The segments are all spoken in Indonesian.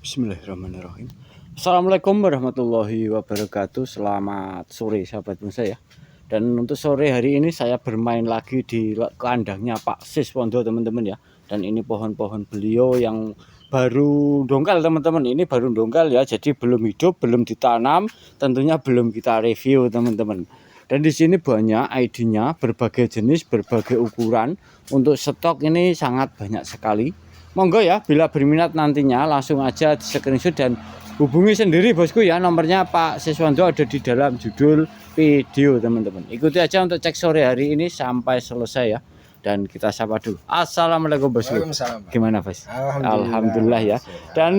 Bismillahirrahmanirrahim. Assalamualaikum warahmatullahi wabarakatuh. Selamat sore sahabat bonsai ya. Dan untuk sore hari ini saya bermain lagi di kandangnya Pak Siswondo teman-teman ya. Dan ini pohon-pohon beliau yang baru dongkal teman-teman. Ini baru dongkal ya. Jadi belum hidup, belum ditanam, tentunya belum kita review teman-teman. Dan di sini banyak ID-nya, berbagai jenis, berbagai ukuran. Untuk stok ini sangat banyak sekali. Monggo ya, bila berminat nantinya langsung aja di screenshot dan hubungi sendiri bosku ya. Nomornya Pak Siswondo ada di dalam judul video teman-teman. Ikuti aja untuk cek sore hari ini sampai selesai ya. Dan kita sapa dulu. Assalamualaikum bosku. Gimana bos? Alhamdulillah ya. Dan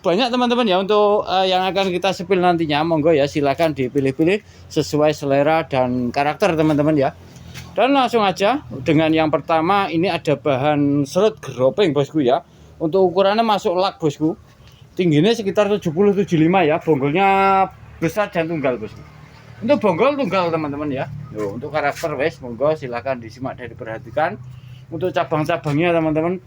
banyak teman-teman ya untuk yang akan kita sepil nantinya. Monggo ya, silahkan dipilih-pilih sesuai selera dan karakter teman-teman ya. Dan langsung aja dengan yang pertama, ini ada bahan serut groping bosku ya. Untuk ukurannya masuk lak bosku. Tingginya sekitar 70-75 ya. Bonggolnya besar dan tunggal bosku. Untuk bonggol tunggal teman-teman ya. Untuk karakter wes monggo silahkan disimak dan diperhatikan. Untuk cabang-cabangnya teman-teman,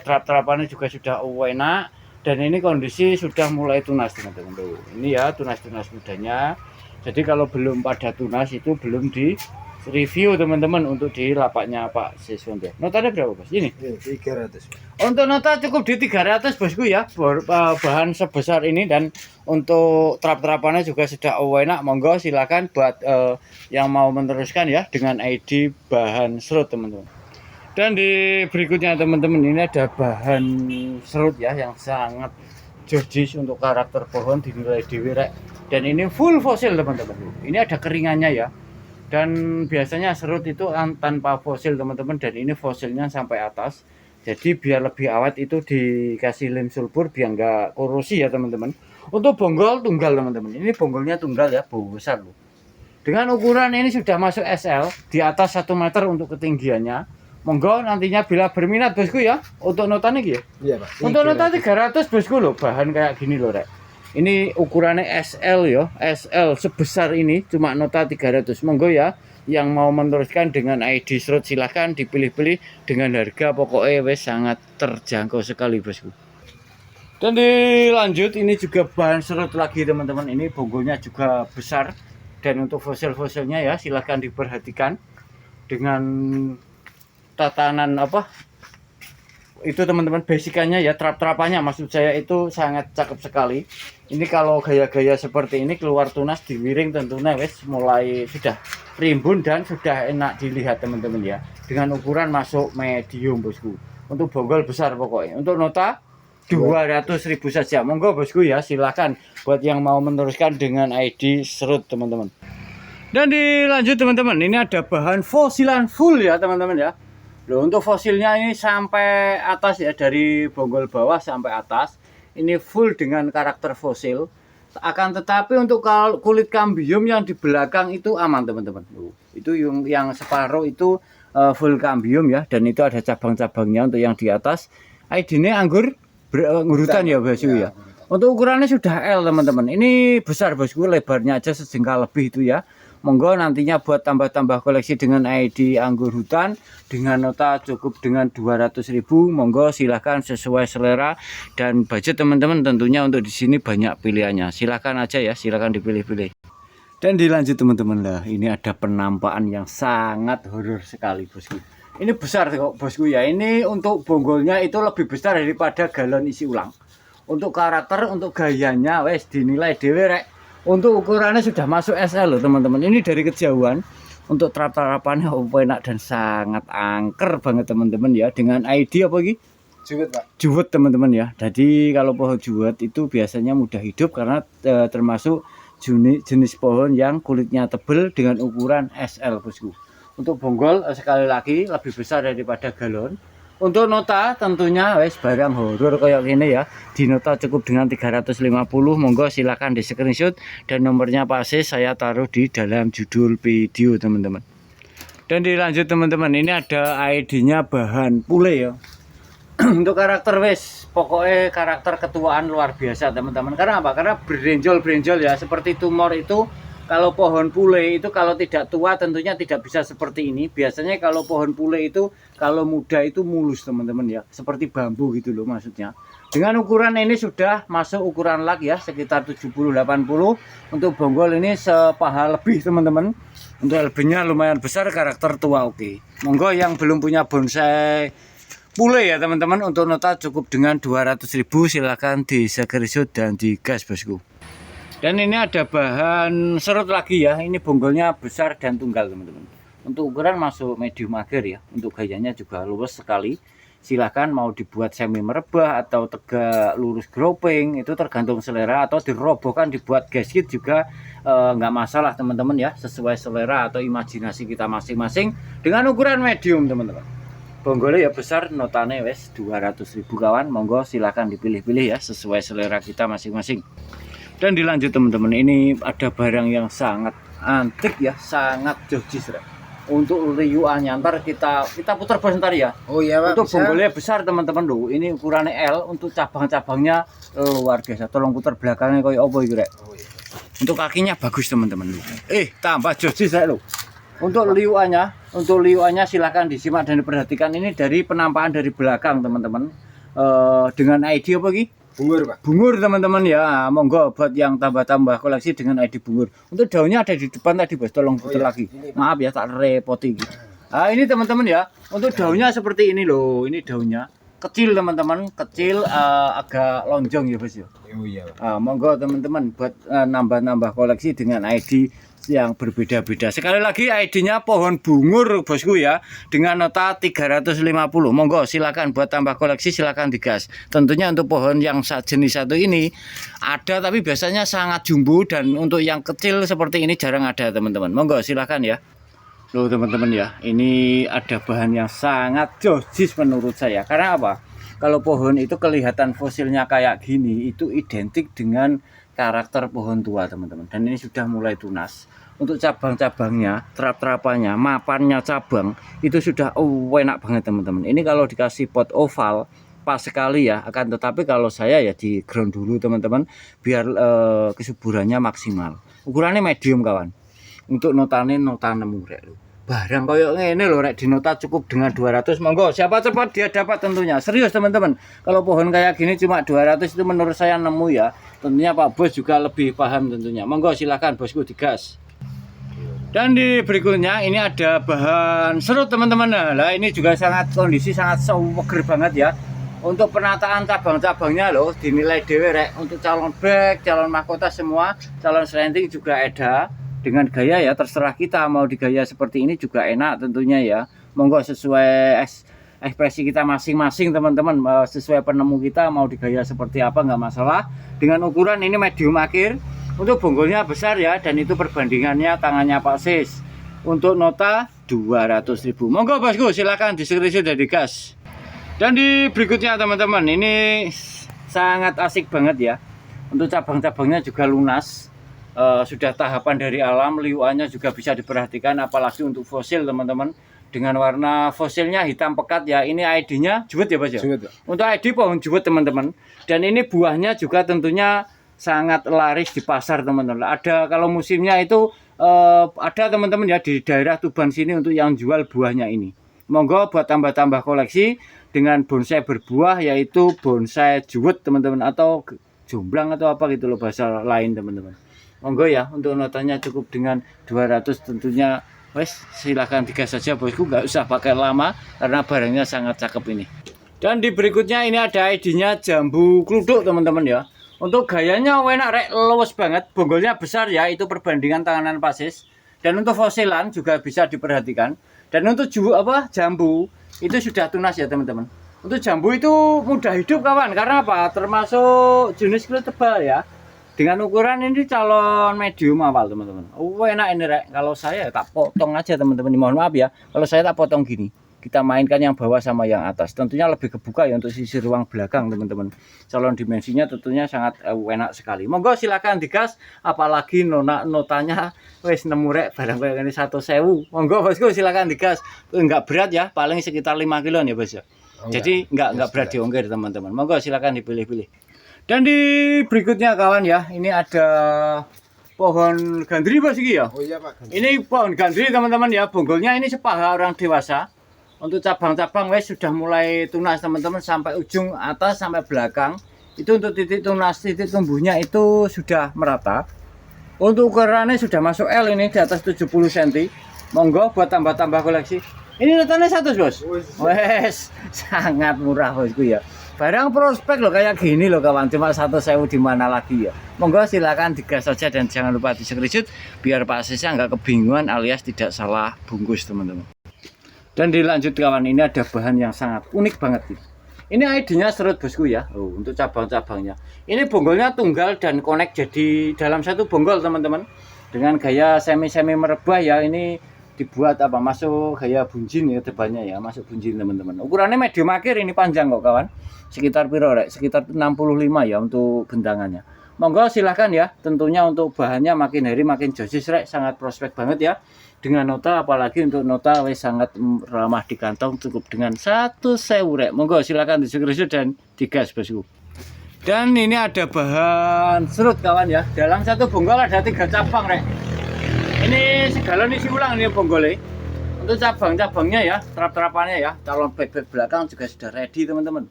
terap-terapannya juga sudah enak. Dan ini kondisi sudah mulai tunas teman-teman. Ini ya tunas-tunas mudanya. Jadi kalau belum pada tunas itu belum di review teman-teman untuk di lapaknya Pak Siswondo. Notanya berapa bos? Ini 300. untuk nota cukup di 300 bosku ya. Bahan sebesar ini dan untuk terap-terapannya juga sudah enak. Monggo silakan buat yang mau meneruskan ya dengan ID bahan serut teman-teman. Dan di berikutnya teman-teman, ini ada bahan serut ya yang sangat jordis untuk karakter pohon dinilai diwirek. Dan ini full fosil teman-teman. Ini ada keringannya ya. Dan biasanya serut itu tanpa fosil teman-teman, dan ini fosilnya sampai atas. Jadi biar lebih awet itu dikasih lem sulfur biar nggak korosi ya teman-teman. Untuk bonggol tunggal teman-teman, ini bonggolnya tunggal ya, besar loh. Dengan ukuran ini sudah masuk SL, di atas 1 meter untuk ketinggiannya. Monggo nantinya bila berminat bosku ya. Untuk nota nih ya. Iya pak. Untuk nota 300 bosku loh, bahan kayak gini loh rek. Ini ukurannya SL ya, SL sebesar ini cuma nota 300. Monggo ya, yang mau meneruskan dengan ID serut silahkan dipilih-pilih dengan harga pokoknya wes sangat terjangkau sekali bosku. Dan dilanjut, ini juga bahan serut lagi teman-teman. Ini bonggolnya juga besar dan untuk fosil-fosilnya ya silahkan diperhatikan dengan tatanan apa itu teman-teman, basicannya ya, terap-terapannya maksud saya itu sangat cakep sekali. Ini kalau gaya-gaya seperti ini keluar tunas diwiring tentunya wes mulai sudah rimbun dan sudah enak dilihat teman-teman ya. Dengan ukuran masuk medium bosku. Untuk bonggol besar pokoknya. Untuk nota 200.000 saja. Monggo bosku ya, silahkan buat yang mau meneruskan dengan ID serut teman-teman. Dan dilanjut teman-teman, ini ada bahan fosilan full ya teman-teman ya. Loh, untuk fosilnya ini sampai atas ya, dari bonggol bawah sampai atas. Ini full dengan karakter fosil. Akan tetapi untuk kulit kambium yang di belakang itu aman teman-teman. Itu yang separuh itu full kambium ya, dan itu ada cabang-cabangnya untuk yang di atas. ID-nya anggur ngurutan ya bosku ya. Untuk ukurannya sudah L teman-teman. Ini besar bosku, lebarnya aja sejengkal lebih itu ya. Monggo nantinya buat tambah-tambah koleksi dengan ID anggur hutan dengan nota cukup dengan 200.000. Monggo silahkan sesuai selera dan budget teman-teman, tentunya untuk di sini banyak pilihannya. Silahkan aja ya, silahkan dipilih-pilih. Dan dilanjut teman-teman lah, ini ada penampakan yang sangat horor sekali bosku. Ini besar kok bosku ya. Ini untuk bonggolnya itu lebih besar daripada galon isi ulang. Untuk karakter, untuk gayanya wes dinilai dewe rek. Untuk ukurannya sudah masuk SL loh teman-teman. Ini dari kejauhan. Untuk terap-terapannya enak dan sangat angker banget teman-teman ya. Dengan ID apa lagi? Juwet pak. Juwet teman-teman ya. Jadi kalau pohon juwet itu biasanya mudah hidup karena termasuk jenis pohon yang kulitnya tebal dengan ukuran SL bosku. Untuk bonggol sekali lagi lebih besar daripada galon. Untuk nota tentunya wes barang horor kayak gini ya. Di nota cukup dengan 350. Monggo silahkan di screenshot dan nomornya pasti saya taruh di dalam judul video teman-teman. Dan dilanjut teman-teman, ini ada ID-nya bahan pule ya. Untuk karakter wes pokoknya karakter ketuaan luar biasa teman-teman. Karena apa? Karena berenjol-berenjol ya, seperti tumor itu Kalau pohon pule itu kalau tidak tua tentunya tidak bisa seperti ini. Biasanya kalau pohon pule itu kalau muda itu mulus teman-teman ya, seperti bambu gitu loh maksudnya. Dengan ukuran ini sudah masuk ukuran lak ya, sekitar 70-80. Untuk bonggol ini sepaha lebih teman-teman. Untuk lebihnya lumayan besar, karakter tua oke. Monggo yang belum punya bonsai pule ya teman-teman, untuk nota cukup dengan 200.000, silahkan di screenshot dan digas bosku. Dan ini ada bahan serut lagi ya, ini bonggolnya besar dan tunggal teman-teman. Untuk ukuran masuk medium agar ya, untuk gayanya juga luwes sekali. Silahkan mau dibuat semi merebah atau tegak lurus groping, itu tergantung selera, atau dirobohkan dibuat gasket juga nggak masalah teman-teman ya, sesuai selera atau imajinasi kita masing-masing. Dengan ukuran medium teman-teman. Bonggolnya ya besar, notane wes 200.000 kawan. Monggo silahkan dipilih-pilih ya, sesuai selera kita masing-masing. Dan dilanjut teman-teman, ini ada barang yang sangat antik ya, sangat jojis. Untuk riuannya ntar kita putar bentar ya. Oh iya Pak. Untuk bonggolnya besar teman-teman loh. Ini ukurannya L, untuk cabang-cabangnya luar biasa. Tolong putar belakangnya kayak apa itu rek. Oh iya. Untuk kakinya bagus teman-teman loh. Tambah jojis rek loh. Untuk liuannya silahkan disimak dan diperhatikan. Ini dari penampakan dari belakang teman-teman. Dengan ID apa lagi? Bungur Pak. Bungur teman-teman ya, monggo buat yang tambah-tambah koleksi dengan ID bungur. Untuk daunnya ada di depan tadi bos, tolong putar lagi. Maaf ya tak repoti gitu. Nah ini teman-teman ya, untuk daunnya seperti ini loh, ini daunnya kecil teman-teman, kecil agak lonjong ya bos ya. Oh iya Pak. Monggo teman-teman buat nambah-nambah koleksi dengan ID yang berbeda-beda. Sekali lagi ID-nya pohon bungur bosku ya, dengan nota 350. Monggo silakan buat tambah koleksi, silakan digas. Tentunya untuk pohon yang jenis satu ini ada, tapi biasanya sangat jumbo, dan untuk yang kecil seperti ini jarang ada teman-teman. Monggo silakan ya. Loh teman-teman ya, ini ada bahan yang sangat jojis menurut saya. Karena apa? Kalau pohon itu kelihatan fosilnya kayak gini, itu identik dengan karakter pohon tua teman-teman. Dan ini sudah mulai tunas. Untuk cabang-cabangnya, terap-terapannya, mapannya cabang, itu sudah enak banget teman-teman. Ini kalau dikasih pot oval, pas sekali ya. Akan tetapi kalau saya ya di ground dulu teman-teman, biar kesuburannya maksimal. Ukurannya medium kawan. Untuk notane nota 6 rek lho. Barang koyo ngene lho rek, di nota cukup dengan 200. Monggo siapa cepat dia dapat tentunya. Serius teman-teman. Kalau pohon kayak gini cuma 200 itu menurut saya nemu ya. Tentunya Pak Bos juga lebih paham tentunya. Monggo silakan bosku digas. Dan di berikutnya ini ada bahan serut teman-teman. Nah ini juga kondisi sangat seger banget ya. Untuk penataan cabang-cabangnya loh, dinilai dewe rek. Untuk calon bag, calon mahkota semua, calon selenting juga ada. Dengan gaya ya terserah kita mau digaya seperti ini juga enak tentunya ya. Monggo sesuai ekspresi kita masing-masing teman-teman, sesuai penemu kita mau digaya seperti apa nggak masalah. Dengan ukuran ini medium akhir. Untuk bonggolnya besar ya, dan itu perbandingannya tangannya Pak Sis. Untuk nota 200.000. Monggo bosku silakan di-screenshot dan digas. Dan di berikutnya teman-teman, ini sangat asik banget ya. Untuk cabang-cabangnya juga lunas. Sudah tahapan dari alam, liuannya juga bisa diperhatikan, apalagi untuk fosil teman-teman. Dengan warna fosilnya hitam pekat ya. Ini ID-nya juwet ya Bos ya. Untuk ID pohon juwet teman-teman. Dan ini buahnya juga tentunya sangat laris di pasar teman-teman. Ada kalau musimnya itu ada teman-teman ya di daerah Tuban sini untuk yang jual buahnya ini. Monggo buat tambah-tambah koleksi dengan bonsai berbuah, yaitu bonsai juwet teman-teman, atau jomblang atau apa gitu loh bahasa lain teman-teman. Monggo ya, untuk notanya cukup dengan 200 tentunya. Wes silahkan digas saja bosku, nggak usah pakai lama karena barangnya sangat cakep ini. Dan di berikutnya ini ada ID-nya jambu kluduk teman-teman ya. Untuk gayanya enak rek, luwes banget, bonggolnya besar ya, itu perbandingan tanganan pasis. Dan untuk fosilan juga bisa diperhatikan. Dan untuk jambu itu sudah tunas ya teman-teman. Untuk jambu itu mudah hidup kawan, karena apa? Termasuk jenis kulit tebal ya. Dengan ukuran ini calon medium awal teman-teman. Enak ini rek, kalau saya tak potong aja teman-teman. Mohon maaf ya, kalau saya tak potong gini. Kita mainkan yang bawah sama yang atas, tentunya lebih kebuka ya untuk sisi ruang belakang teman-teman. Calon dimensinya tentunya sangat enak sekali. Monggo silakan digas, apalagi notanya wes nemu rek barang kayak ini 1.000. Monggo bosku silakan digas. Enggak berat ya, paling sekitar 5 kilo ya bos ya. Jadi enggak berat diongkir teman-teman. Monggo silakan dipilih-pilih. Dan di berikutnya kawan ya, ini ada pohon gandri bos iki ya. Oh iya Pak. Ini pohon gandri teman-teman ya, bonggolnya ini sepaha orang dewasa. Untuk cabang-cabang wes sudah mulai tunas teman-teman sampai ujung atas sampai belakang. Itu untuk titik tunas, titik tumbuhnya itu sudah merata. Untuk ukurannya sudah masuk L ini di atas 70 cm. Monggo buat tambah-tambah koleksi. Ini notanya 100 bos. Wes sangat murah bosku ya. Barang prospek loh kayak gini loh kawan, cuma 1.000 di mana lagi ya. Monggo silakan digas saja dan jangan lupa di screenshot biar Pak Sesnya nggak kebingungan alias tidak salah bungkus teman-teman. Dan dilanjut kawan, ini ada bahan yang sangat unik banget nih. Ini ID-nya serut bosku ya. Oh, untuk cabang-cabangnya. Ini bonggolnya tunggal dan connect jadi dalam satu bonggol teman-teman. Dengan gaya semi-semi merebah ya. Ini dibuat apa? Masuk gaya bunjin ya depannya ya, masuk bunjin teman-teman. Ukurannya medium akhir ini panjang kok kawan. Sekitar piro rek? Sekitar 65 ya untuk bentangannya. Monggo silahkan ya. Tentunya untuk bahannya makin hari makin josis rek, sangat prospek banget ya. Dengan nota, apalagi untuk nota wes sangat ramah di kantong, cukup dengan 1.000 rek. Monggo silakan di screenshot dan digas bosku. Dan ini ada bahan serut kawan ya. Dalam satu bonggol ada 3 cabang rek. Ini segalon isi ulang ini bonggolnya. Untuk cabang-cabangnya ya, terap-terapannya ya, calon back belakang juga sudah ready teman-teman.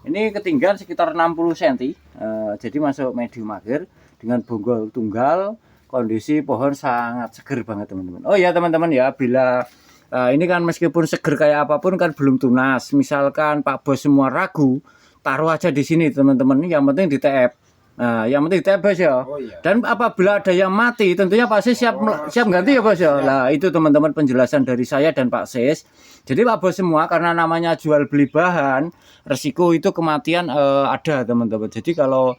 Ini ketinggian sekitar 60 cm, jadi masuk medium akhir dengan bonggol tunggal. Kondisi pohon sangat seger banget teman-teman. Oh ya teman-teman ya, bila ini kan meskipun seger kayak apapun kan belum tunas. Misalkan Pak Bos semua ragu, taruh aja di sini teman-teman. Yang penting di TF. Nah, yang penting TF bos ya. Oh, iya. Dan apabila ada yang mati, tentunya pasti siap ganti ya bos ya. Nah itu teman-teman penjelasan dari saya dan Pak Ses. Jadi Pak Bos semua karena namanya jual beli bahan, resiko itu kematian ada teman-teman. Jadi kalau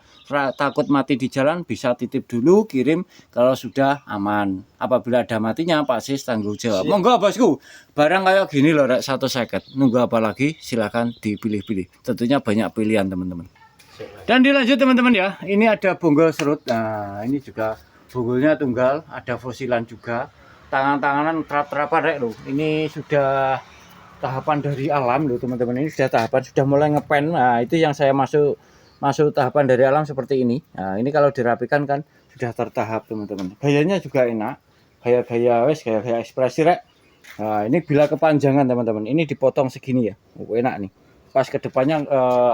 takut mati di jalan bisa titip dulu, kirim kalau sudah aman. Apabila ada matinya Pak Sis tanggung jawab. Monggo bosku, barang kayak gini loh rek 150. Nunggu apa lagi? Silakan dipilih-pilih. Tentunya banyak pilihan teman-teman. Dan dilanjut teman-teman ya. Ini ada bonggol serut. Nah, ini juga bonggolnya tunggal, ada fosilan juga. Tangan-tanganan terap-terapan rek loh. Ini sudah tahapan dari alam loh teman-teman. Ini sudah tahapan sudah mulai ngepen. Nah, itu yang saya masuk tahapan dari alam seperti ini. Nah, ini kalau dirapikan kan sudah tertahap teman-teman. Gayanya juga enak. Gaya-gaya ekspresi rek. Nah, ini bila kepanjangan teman-teman. Ini dipotong segini ya. Oh, enak nih. Pas ke depannya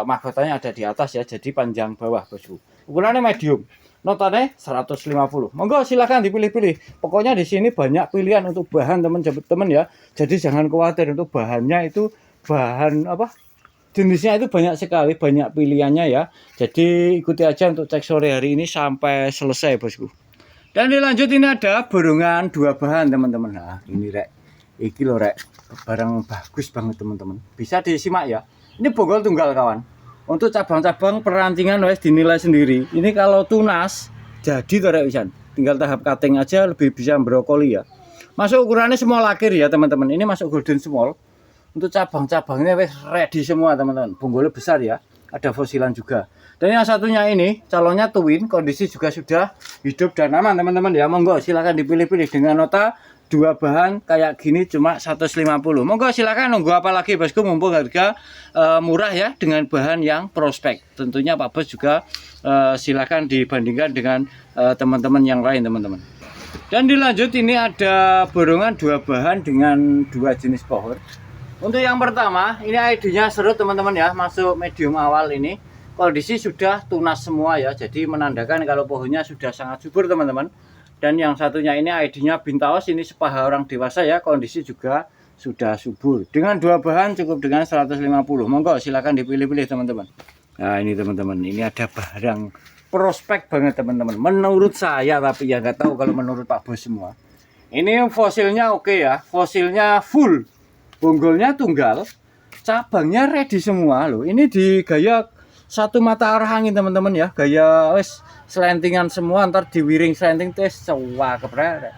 mahkotanya ada di atas ya. Jadi panjang bawah bosku. Ukurannya medium. Notanya 150. Monggo silahkan dipilih-pilih. Pokoknya di sini banyak pilihan untuk bahan teman-teman ya. Jadi jangan khawatir untuk bahannya itu bahan apa? Jenisnya itu banyak sekali, banyak pilihannya ya. Jadi ikuti aja untuk cek sore hari ini sampai selesai bosku. Dan dilanjut ini ada borongan 2 bahan teman-teman. Nah ini rek, iki loh rek, barang bagus banget teman-teman. Bisa disimak ya. Ini bonggol tunggal kawan. Untuk cabang-cabang perantingan wes dinilai sendiri. Ini kalau tunas jadi tuh rek wisan. Tinggal tahap cutting aja lebih bisa brokoli ya. Masuk ukurannya small akhir ya teman-teman. Ini masuk golden small. Untuk cabang-cabangnya wes ready semua teman-teman. Bonggolnya besar ya. Ada fosilan juga. Dan yang satunya ini calonnya twin, kondisi juga sudah hidup dan aman teman-teman ya. Monggo silakan dipilih-pilih dengan nota 2 bahan kayak gini cuma 150. Monggo silakan, nunggu apa lagi bosku, mumpung harga murah ya dengan bahan yang prospek. Tentunya Pak Bos juga silakan dibandingkan dengan teman-teman yang lain teman-teman. Dan dilanjut ini ada borongan 2 bahan dengan 2 jenis pohon. Untuk yang pertama ini ID-nya serut teman-teman ya, masuk medium awal ini. Kondisi sudah tunas semua ya, jadi menandakan kalau pohonnya sudah sangat subur teman-teman. Dan yang satunya ini ID-nya Bintaos, ini sepaha orang dewasa ya, kondisi juga sudah subur. Dengan 2 bahan cukup dengan 150. Monggo silakan dipilih-pilih teman-teman. Nah ini teman-teman, ini ada barang prospek banget teman-teman. Menurut saya, tapi ya nggak tahu kalau menurut Pak Bos semua. Ini fosilnya oke ya, fosilnya full. Bonggolnya tunggal, cabangnya ready semua loh. Ini di gaya satu mata arah angin teman-teman ya, gaya wes selentingan semua, ntar diwiring selenting tes sewa keprek.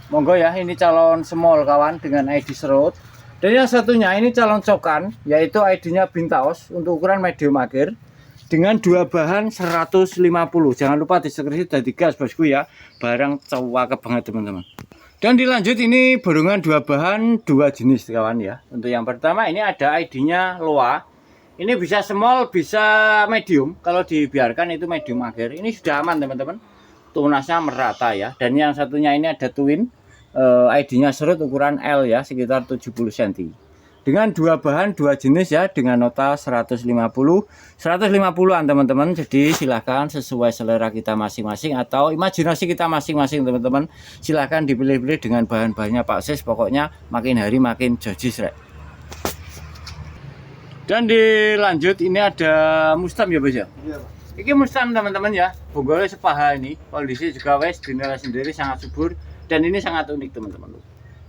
Monggo ya, ini calon small kawan dengan ID serut. Dan yang satunya ini calon cokan, yaitu ID-nya Bintaos untuk ukuran medium akhir dengan 2 bahan 150. Jangan lupa di screenshot dan digas bosku ya, barang cewek banget teman-teman. Dan dilanjut ini borongan 2 bahan 2 jenis kawan ya. Untuk yang pertama ini ada ID-nya Loa. Ini bisa small, bisa medium. Kalau dibiarkan itu medium akhir. Ini sudah aman teman-teman. tunasnya merata ya. Dan yang satunya ini ada twin, ID-nya serut ukuran L ya, sekitar 70 cm. Dengan dua bahan, dua jenis ya, dengan nota 150-an teman-teman. Jadi silahkan sesuai selera kita masing-masing atau imajinasi kita masing-masing teman-teman. Silahkan dipilih-pilih dengan bahan-bahannya Pak Sis. Pokoknya makin hari makin jojis rek. Dan dilanjut ini ada mustam ya Bos ya? Iya, Pak. Ini mustam teman-teman ya. Bonggolnya sepaha ini. Kondisi juga wes dinilai sendiri sangat subur dan ini sangat unik teman-teman.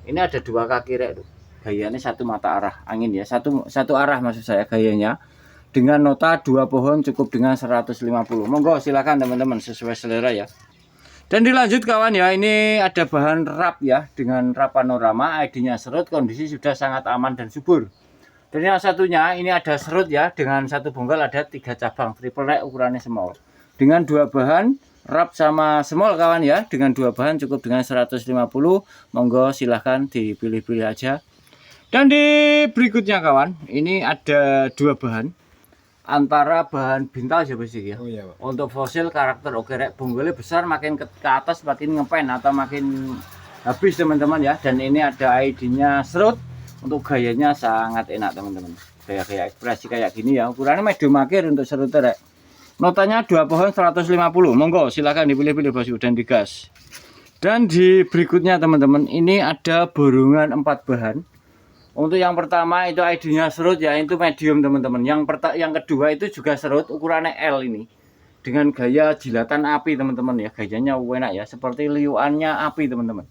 Ini ada dua kaki rek tuh. Gayanya satu mata arah angin ya, satu arah maksud saya gayanya. Dengan nota 2 pohon cukup dengan 150. Monggo silakan teman-teman sesuai selera ya. Dan dilanjut kawan ya, ini ada bahan rap ya, dengan rap panorama, ID-nya serut, kondisi sudah sangat aman dan subur. Dan yang satunya ini ada serut ya, dengan satu bonggal ada 3 cabang triple rack ukurannya small. Dengan dua bahan rap sama small kawan ya, dengan dua bahan cukup dengan 150. Monggo silahkan dipilih-pilih aja. Dan di berikutnya kawan, ini ada dua bahan antara bahan vintage ya Bos ya. Oh iya, Pak. Untuk fosil karakter oke rek, bonggolnya besar makin ke atas makin ngepen atau makin habis teman-teman ya. Dan ini ada ID-nya serut. Untuk gayanya sangat enak teman-teman. Gaya ekspresi kayak gini ya. Ukurannya medium akhir untuk serut rek. Notanya 2 pohon 150. Monggo silakan dipilih-pilih Bos dan digas. Dan di berikutnya teman-teman, ini ada borongan 4 bahan. Untuk yang pertama itu ID-nya serut ya, itu medium teman-teman. Yang kedua itu juga serut, ukurannya L ini. Dengan gaya jilatan api teman-teman ya, gayanya enak ya, seperti liuannya api teman-teman.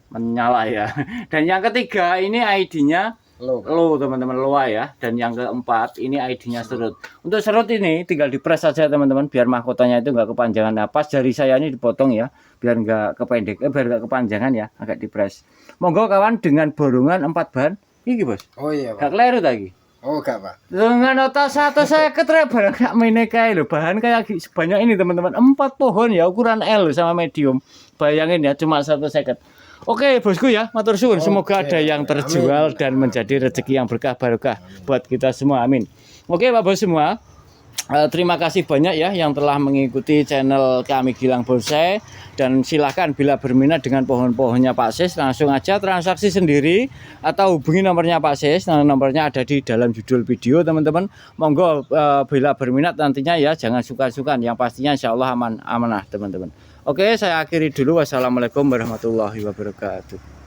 Menyala ya. Dan yang ketiga ini ID-nya low teman-teman, loa ya. Dan yang keempat ini ID-nya serut. Untuk serut ini tinggal dipres saja teman-teman, biar mahkotanya itu enggak kepanjangan. Nah, pas jari saya ini dipotong ya, biar enggak biar enggak kepanjangan ya, agak dipres. Monggo kawan dengan borongan 4 bahan. Iki Bos. Oh iya, Gak Pak. keliru lagi. Oh enggak, Pak. Dengan nota 150 barang gak main kayak lho. Bahan kayak sebanyak ini teman-teman. 4 pohon ya, ukuran L sama medium. Bayangin ya, cuma 150. Oke bosku ya, matur suwun. Semoga ada yang terjual dan menjadi rezeki yang berkah barokah buat kita semua. Amin. Oke Pak Bos semua. Terima kasih banyak ya yang telah mengikuti channel kami Gilang Bonsai. Dan silahkan bila berminat dengan pohon-pohonnya Pak Sis, langsung aja transaksi sendiri atau hubungi nomornya Pak Sis. Nah, nomornya ada di dalam judul video teman-teman. Monggo bila berminat nantinya ya, jangan suka-suka. Yang pastinya insya Allah amanah teman-teman. Oke, saya akhiri dulu. Wassalamualaikum warahmatullahi wabarakatuh.